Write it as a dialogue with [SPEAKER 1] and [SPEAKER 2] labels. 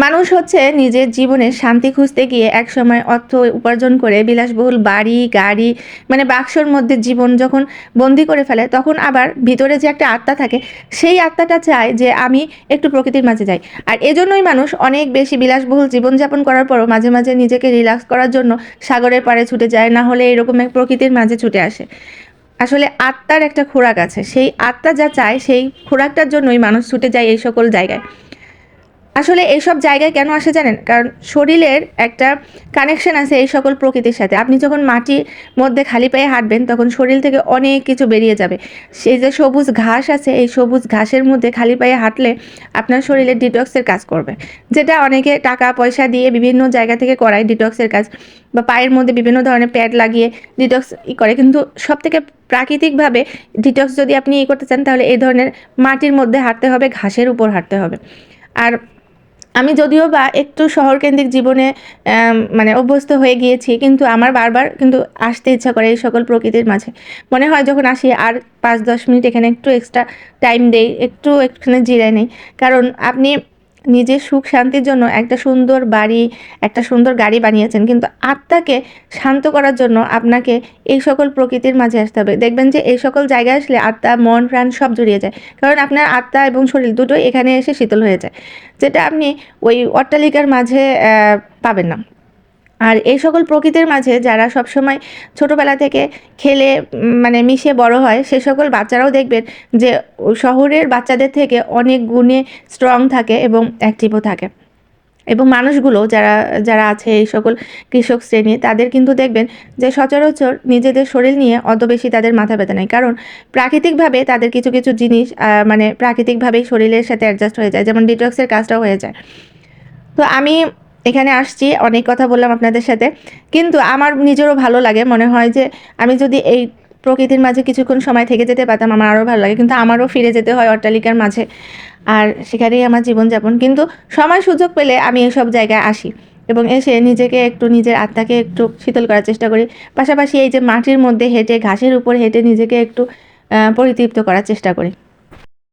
[SPEAKER 1] মানুষ হচ্ছে নিজের জীবনে শান্তি খুঁজতে গিয়ে একসময় অর্থ উপার্জন করে বিলাসবহুল বাড়ি, গাড়ি মানে বাক্সর মধ্যে জীবন যখন বন্দি করে ফেলে, তখন আবার ভিতরে যে একটা আত্মা থাকে, সেই আত্মাটা চায় যে আমি একটু প্রকৃতির মাঝে যাই। আর এজন্যই মানুষ অনেক বেশি বিলাসবহুল জীবনযাপন করার পরও মাঝে, মাঝে নিজেকে রিল্যাক্স করার জন্য সাগরের পাড়ে ছুটে যায়, না হলে এরকম এক প্রকৃতির মাঝে ছুটে আসে। আসলে আত্মার একটা খোরাক আছে। সেই আত্মা যা চায় সেই খোরাকটার জন্যই মানুষ ছুটে যায় এই সকল জায়গায়। আসলে এইসব জায়গায় কেন আসে জানেন? কারণ শরীরের একটা কানেকশন আছে এই সকল প্রকৃতির সাথে। আপনি যখন মাটির মধ্যে খালি পায়ে হাঁটবেন, তখন শরীর থেকে অনেক কিছু বেরিয়ে যাবে। সেই যে সবুজ ঘাস আছে, এই সবুজ ঘাসের মধ্যে খালি পায়ে হাঁটলে আপনার শরীরে ডিটক্সের কাজ করবে। যেটা অনেকে টাকা পয়সা দিয়ে বিভিন্ন জায়গা থেকে করায় ডিটক্সের কাজ, বা পায়ের মধ্যে বিভিন্ন ধরনের প্যাড লাগিয়ে ডিটক্স করে। কিন্তু সবথেকে প্রাকৃতিকভাবে ডিটক্স যদি আপনি করতে চান, তাহলে এই ধরনের মাটির মধ্যে হাঁটতে হবে, ঘাসের উপর হাঁটতে হবে। আর আমি যদিও বা একটু শহরকেন্দ্রিক জীবনে মানে অভ্যস্ত হয়ে গিয়েছি, কিন্তু আমার বারবার কিন্তু আসতে ইচ্ছা করে এই সকল প্রকৃতির মাঝে। মনে হয় যখন আসি আর ৫-১০ মিনিট এখানে একটু এক্সট্রা টাইম দেই, একটু এখানে জিরায় নেই। কারণ আপনি নিজের সুখ শান্তির জন্য একটা সুন্দর বাড়ি, একটা সুন্দর গাড়ি বানিয়েছেন, কিন্তু আত্মাকে শান্ত করার জন্য আপনাকে এই সকল প্রকৃতির মাঝে আসতে হবে। দেখবেন যে এই সকল জায়গায় আসলে আত্মা, মন, প্রাণ সব জুড়িয়ে যায়। কারণ আপনার আত্মা এবং শরীর দুটোই এখানে এসে শীতল হয়ে যায়, যেটা আপনি ওই অট্টালিকার মাঝে পাবেন না। আর এই সকল প্রকৃতির মাঝে যারা সবসময় ছোটোবেলা থেকে খেলে মানে মিশে বড় হয়, সে সকল বাচ্চারাও দেখবেন যে শহরের বাচ্চাদের থেকে অনেক গুণে স্ট্রং থাকে এবং অ্যাক্টিভও থাকে। এবং মানুষগুলো যারা যারা আছে এই সকল কৃষক শ্রেণী, তাদের কিন্তু দেখবেন যে সচরাচর নিজেদের শরীর নিয়ে অত বেশি তাদের মাথা ব্যথা নেই। কারণ প্রাকৃতিকভাবে তাদের কিছু কিছু জিনিস মানে প্রাকৃতিকভাবেই শরীরের সাথে অ্যাডজাস্ট হয়ে যায়, যেমন ডিটক্সের কাজটাও হয়ে যায়। তো আমি এখানে আসছি, অনেক কথা বললাম আপনাদের সাথে, কিন্তু আমার নিজেরও ভালো লাগে। মনে হয় যে আমি যদি এই প্রকৃতির মাঝে কিছুক্ষণ সময় থেকে যেতে পারতাম, আমার আরও ভালো লাগে। কিন্তু আমারও ফিরে যেতে হয় অট্টালিকার মাঝে, আর সেখানেই আমার জীবনযাপন। কিন্তু সময় সুযোগ পেলে আমি এসব জায়গায় আসি এবং এসে নিজেকে একটু, নিজের আত্মাকে একটু শীতল করার চেষ্টা করি। পাশাপাশি এই যে মাটির মধ্যে হেঁটে, ঘাসের উপর হেঁটে নিজেকে একটু পরিতৃপ্ত করার চেষ্টা করি।